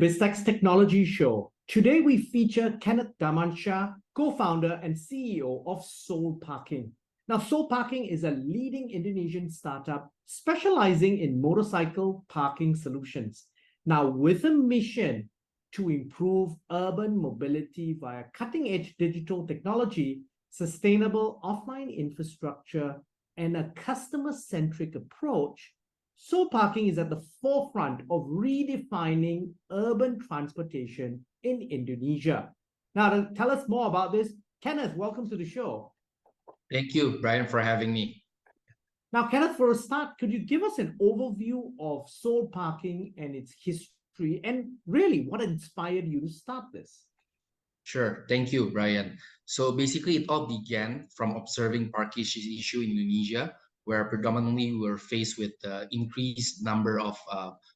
BizTech's Technology Show. Today we feature Kenneth Damansha, co-founder and CEO of Soul Parking. Now, Soul Parking is a leading Indonesian startup specializing in motorcycle parking solutions. Now, with a mission to improve urban mobility via cutting-edge digital technology, sustainable offline infrastructure, and a customer-centric approach, Soul Parking is at the forefront of redefining urban transportation in Indonesia. Now, to tell us more about this, Kenneth, welcome to the show. Thank you, Brian, for having me. Now, Kenneth, for a start, could you give us an overview of Soul Parking and its history, and really what inspired you to start this? Sure. Thank you, Brian. So basically, it all began from observing parking issue in Indonesia, where predominantly we were faced with the increased number of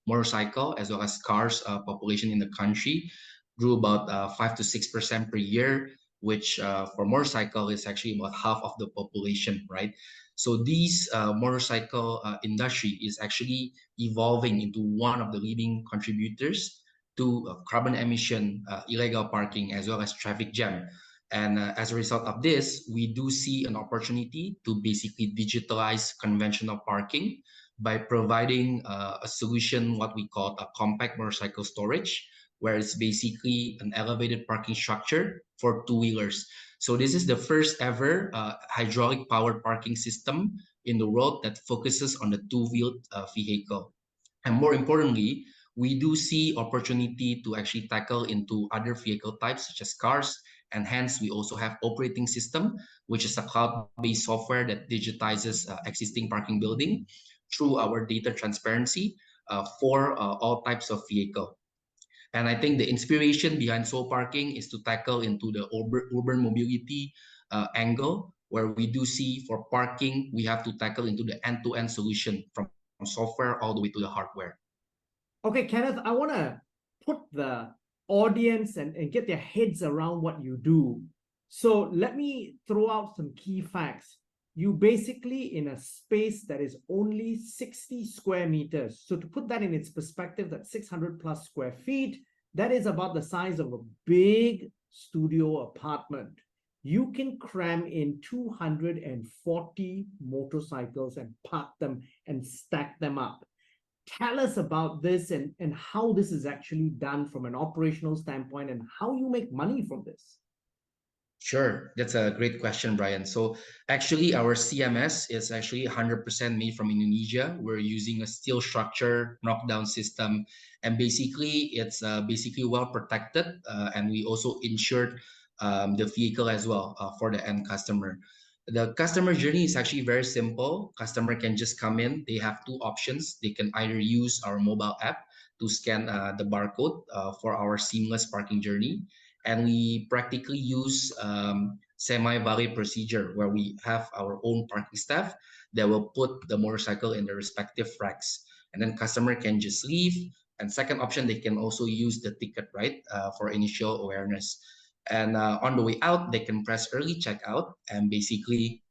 motorcycle as well as cars population in the country grew about 5 to 6% per year, which for motorcycle is actually about half of the population, right? So these motorcycle industry is actually evolving into one of the leading contributors to carbon emission, illegal parking, as well as traffic jam. And as a result of this, we do see an opportunity to basically digitalize conventional parking by providing a solution, what we call a compact motorcycle storage, where it's basically an elevated parking structure for two-wheelers. So this is the first ever hydraulic powered parking system in the world that focuses on the two-wheeled vehicle. And more importantly, we do see opportunity to actually tackle into other vehicle types such as cars, and hence we also have operating system, which is a cloud-based software that digitizes existing parking building through our data transparency for all types of vehicle. And I think the inspiration behind Soul Parking is to tackle into the urban mobility angle, where we do see for parking, we have to tackle into the end-to-end solution from software all the way to the hardware. Okay, Kenneth, I want to put the audience and get their heads around what you do. So let me throw out some key facts. You basically in a space that is only 60 square meters. So to put that in its perspective, that's 600 plus square feet. That is about the size of a big studio apartment. You can cram in 240 motorcycles and park them and stack them up. Tell us about this and how this is actually done from an operational standpoint and how you make money from this. Sure, that's a great question, Brian. So actually our CMS is actually 100% made from Indonesia. We're using a steel structure knockdown system, and basically it's basically well protected, and we also insured the vehicle as well for the end customer. The customer journey is actually very simple. Customer can just come in. They have two options. They can either use our mobile app to scan the barcode for our seamless parking journey. And we practically use semi-valet procedure where we have our own parking staff that will put the motorcycle in the respective racks. And then customer can just leave. And second option, they can also use the ticket, right, for initial awareness. And on the way out, they can press early checkout, and basically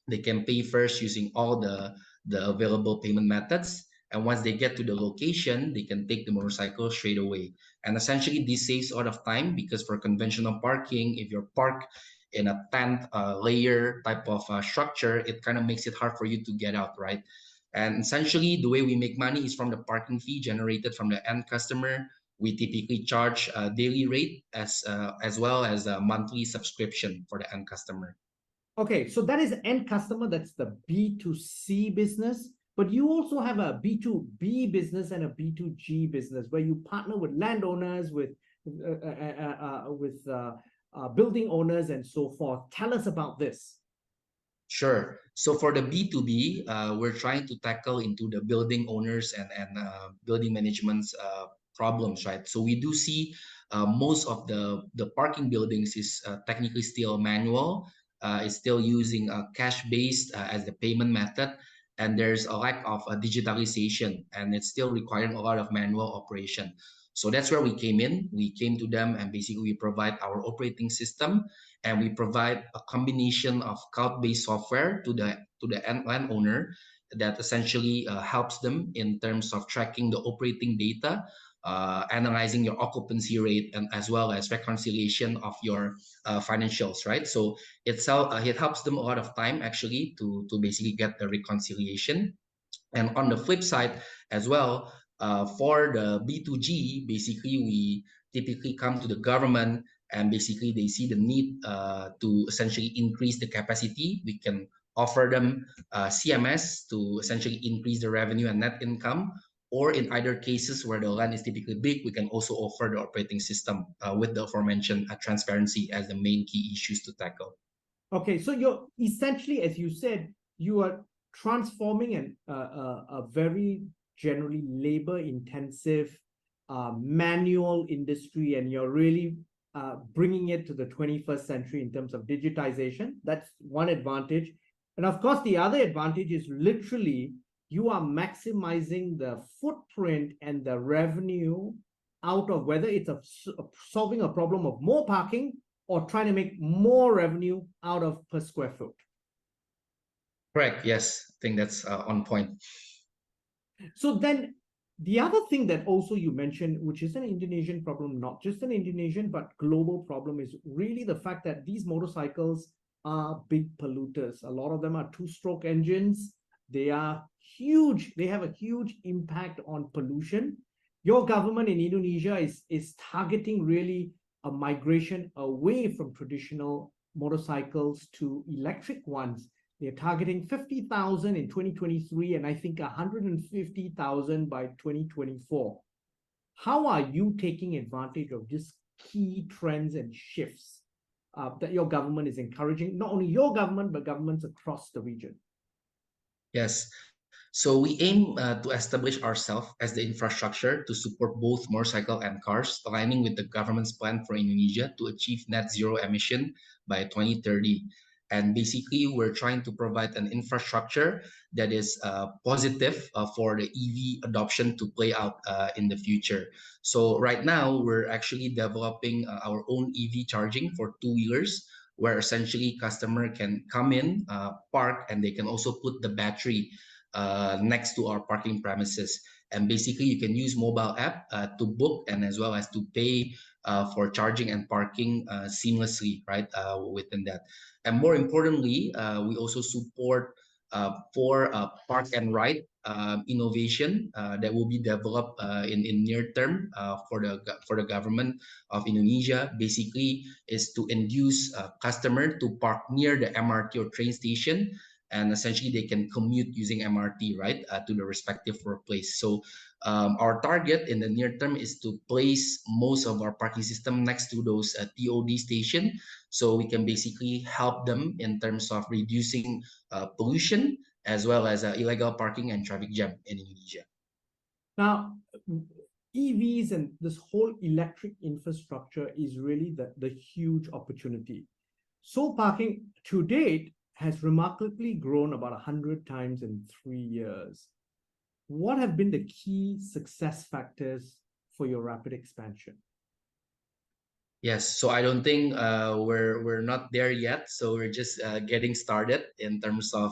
they can pay first using all the available payment methods. And once they get to the location, they can take the motorcycle straight away. And essentially, this saves a lot of time because for conventional parking, if you're parked in a tent layer type of structure, it kind of makes it hard for you to get out, right? And essentially, the way we make money is from the parking fee generated from the end customer. We typically charge a daily rate as well as a monthly subscription for the end customer. Okay, so that is end customer, that's the B2C business, but you also have a B2B business and a B2G business where you partner with landowners, with building owners and so forth. Tell us about this. Sure. So for the B2B, we're trying to tackle into the building owners and building management's problems, right? So we do see most of the parking buildings is technically still manual, is still using cash-based as the payment method, and there's a lack of digitalization, and it's still requiring a lot of manual operation. So that's where we came in. We came to them and basically we provide our operating system, and we provide a combination of cloud-based software to the end landowner that essentially helps them in terms of tracking the operating data analyzing your occupancy rate, and as well as reconciliation of your financials, right? So it helps them a lot of time actually to basically get the reconciliation. And on the flip side as well, for the B2G, basically we typically come to the government and basically they see the need to essentially increase the capacity. We can offer them CMS to essentially increase the revenue and net income. Or in either cases where the land is typically big, we can also offer the operating system with the aforementioned transparency as the main key issues to tackle. Okay, so you're essentially, as you said, you are transforming a very generally labor-intensive manual industry, and you're really bringing it to the 21st century in terms of digitization. That's one advantage. And of course, the other advantage is literally you are maximizing the footprint and the revenue out of whether it's solving a problem of more parking or trying to make more revenue out of per square foot. Correct. Yes, I think that's on point. So then the other thing that also you mentioned, which is an Indonesian problem, not just an Indonesian, but global problem, is really the fact that these motorcycles are big polluters. A lot of them are two-stroke engines. They are huge. They have a huge impact on pollution. Your government in Indonesia is targeting really a migration away from traditional motorcycles to electric ones. They're targeting 50,000 in 2023 and I think 150,000 by 2024. How are you taking advantage of these key trends and shifts that your government is encouraging, not only your government, but governments across the region? Yes. So we aim to establish ourselves as the infrastructure to support both motorcycle and cars, aligning with the government's plan for Indonesia to achieve net zero emission by 2030. And basically, we're trying to provide an infrastructure that is positive for the EV adoption to play out in the future. So right now, we're actually developing our own EV charging for two-wheelers, where essentially customer can come in, park, and they can also put the battery next to our parking premises. And basically, you can use mobile app to book and as well as to pay for charging and parking seamlessly, right, within that. And more importantly, we also support for park and ride innovation that will be developed in near term for the government of Indonesia. Basically, is to induce customer to park near the MRT or train station, and essentially they can commute using MRT, right, to the respective workplace. So our target in the near term is to place most of our parking system next to those TOD station, so we can basically help them in terms of reducing pollution as well as illegal parking and traffic jam in Indonesia. Now, EVs and this whole electric infrastructure is really the huge opportunity. Soul parking to date has remarkably grown about 100 times in 3 years. What have been the key success factors for your rapid expansion? Yes, so I don't think we're not there yet. So we're just getting started in terms of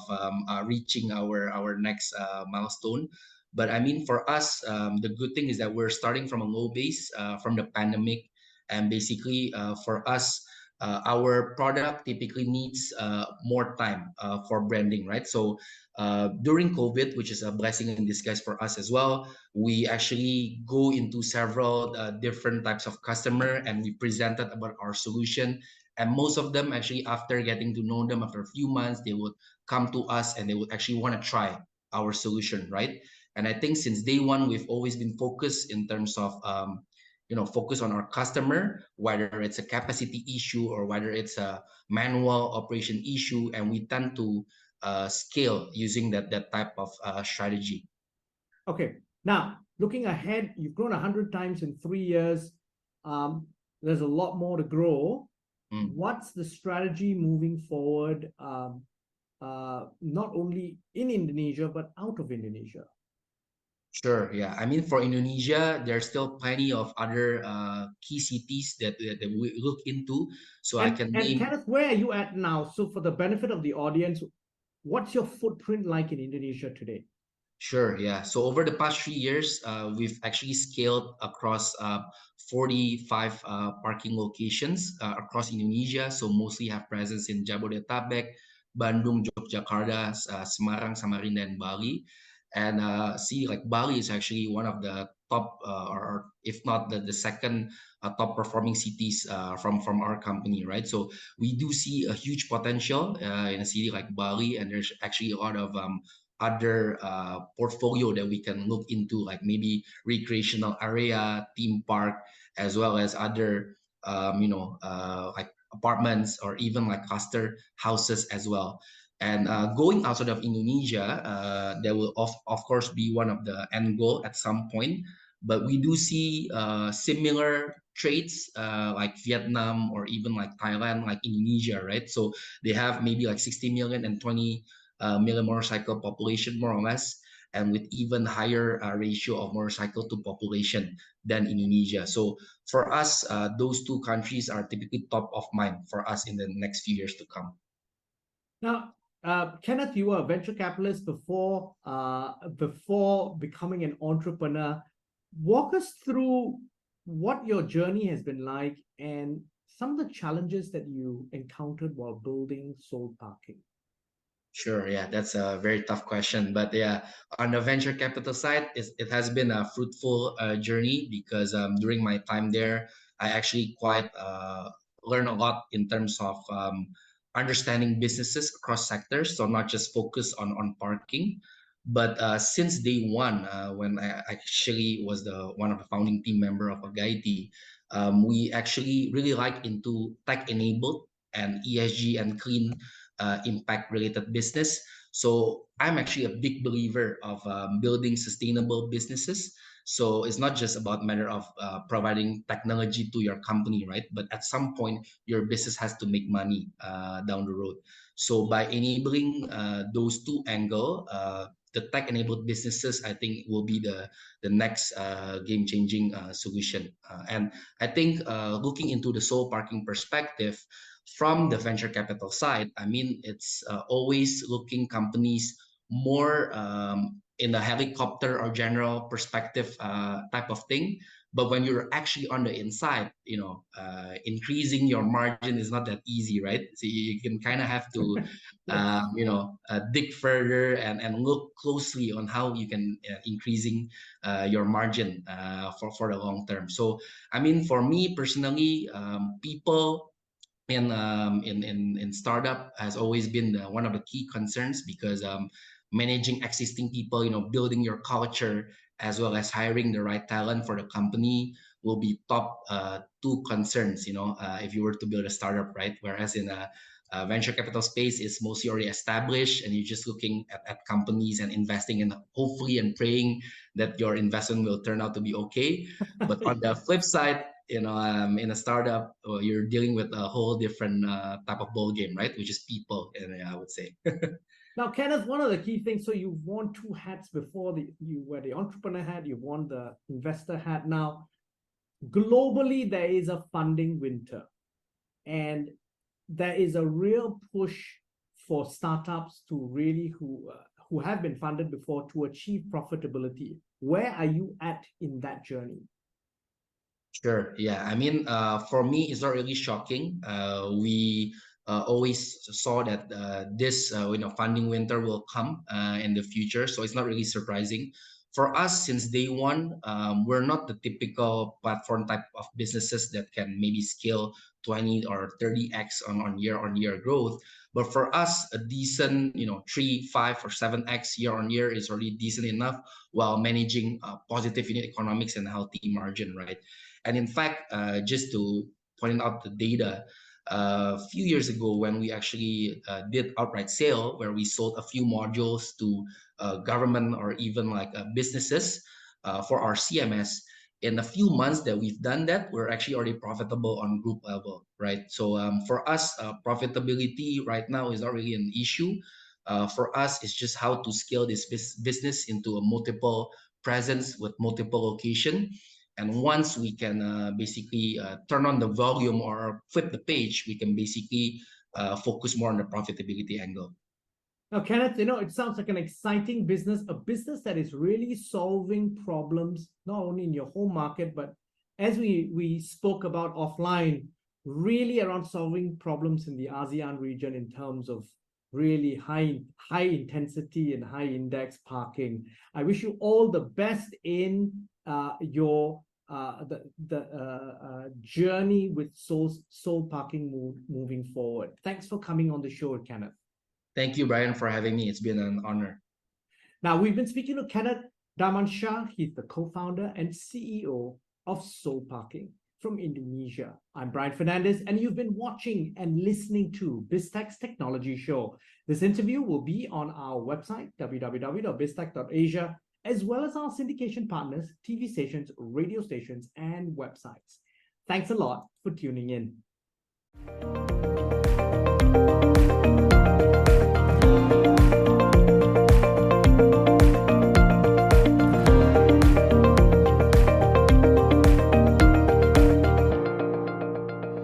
reaching our next milestone. But I mean, for us, the good thing is that we're starting from a low base from the pandemic, and basically for us, our product typically needs more time for branding, right? So during COVID, which is a blessing in disguise for us as well, we actually go into several different types of customer and we presented about our solution. And most of them actually, after getting to know them after a few months, they would come to us and they would actually want to try our solution, right? And I think since day one, we've always been focused in terms of focus on our customer, whether it's a capacity issue or whether it's a manual operation issue, and we tend to scale using that type of strategy. Okay, now looking ahead, you've grown 100 times in 3 years. There's a lot more to grow. What's the strategy moving forward, not only in Indonesia, but out of Indonesia? Sure, yeah. I mean, for Indonesia, there's still plenty of other key cities that we look into. So I can name. Kenneth, where are you at now? So for the benefit of the audience, what's your footprint like in Indonesia today? Sure, yeah. So over the past 3 years, we've actually scaled across 45 parking locations across Indonesia. So mostly have presence in Jabodetabek, Bandung, Yogyakarta, Semarang, Samarinda, and Bali. And see, like Bali is actually one of the top, or if not the second top performing cities from our company, right? So we do see a huge potential in a city like Bali, and there's actually a lot of other portfolio that we can look into, like maybe recreational area, theme park, as well as other like apartments or even like cluster houses as well. And going outside of Indonesia, that will of course be one of the end goal at some point. But we do see similar traits like Vietnam or even like Thailand, like Indonesia, right? So they have maybe like 60 million and 20 million motorcycle population, more or less, and with even higher ratio of motorcycle to population than Indonesia. So for us, those two countries are typically top of mind for us in the next few years to come. Now, Kenneth, you were a venture capitalist before becoming an entrepreneur. Walk us through what your journey has been like and some of the challenges that you encountered while building Soul Parking. Sure, yeah, that's a very tough question. But yeah, on the venture capital side, it has been a fruitful journey because during my time there, I actually quite learned a lot in terms of understanding businesses across sectors. So not just focus on parking, but since day one, when I actually was the one of the founding team member of Agaiti, we actually really like into tech enabled and ESG and clean impact related business. So I'm actually a big believer of building sustainable businesses. So it's not just about matter of providing technology to your company, right? But at some point, your business has to make money down the road. So by enabling those two angle, the tech-enabled businesses, I think, will be the next game-changing solution. And I think looking into the soul parking perspective, from the venture capital side, I mean, it's always looking companies more in a helicopter or general perspective type of thing. But when you're actually on the inside, increasing your margin is not that easy, right? So you can kind of have to, Yes. dig further and look closely on how you can increasing your margin for the long term. So, I mean, for me personally, people in startup has always been one of the key concerns because managing existing people, building your culture as well as hiring the right talent for the company will be top two concerns. If you were to build a startup, right? Whereas in a venture capital space, it's mostly already established, and you're just looking at companies and investing and hopefully and praying that your investment will turn out to be okay. But on the flip side, in a startup, you're dealing with a whole different type of ball game, right? Which is people, and I would say. Now, Kenneth, one of the key things, so you've worn two hats before. You wear the entrepreneur hat, you've worn the investor hat. Now, globally, there is a funding winter, and there is a real push for startups to really who have been funded before to achieve profitability. Where are you at in that journey? Sure. Yeah. I mean, for me, it's not really shocking. We always saw that this, funding winter will come in the future, so it's not really surprising. For us, since day one, we're not the typical platform type of businesses that can maybe scale 20 or 30x on year-on-year growth. But for us, a decent, 3, 5, or 7x year-on-year is already decent enough while managing positive unit economics and healthy margin, right? And in fact, just to point out the data, a few years ago when we actually did outright sale, where we sold a few modules to government or even like businesses for our CMS, in a few months that we've done that, we're actually already profitable on group level, right? So for us, profitability right now is not really an issue. For us, it's just how to scale this business into a multiple presence with multiple location. And once we can basically turn on the volume or flip the page, we can basically focus more on the profitability angle. Now, Kenneth, it sounds like an exciting business, a business that is really solving problems, not only in your home market, but as we spoke about offline, really around solving problems in the ASEAN region in terms of really high intensity and high index parking. I wish you all the best in your journey with Soul Parking moving forward. Thanks for coming on the show, Kenneth. Thank you, Brian, for having me. It's been an honor. Now, we've been speaking to Kenneth Damansyah. He's the co-founder and CEO of Soul Parking from Indonesia. I'm Brian Fernandez, and you've been watching and listening to BizTech's Technology Show. This interview will be on our website, www.biztech.asia, as well as our syndication partners, TV stations, radio stations, and websites. Thanks a lot for tuning in.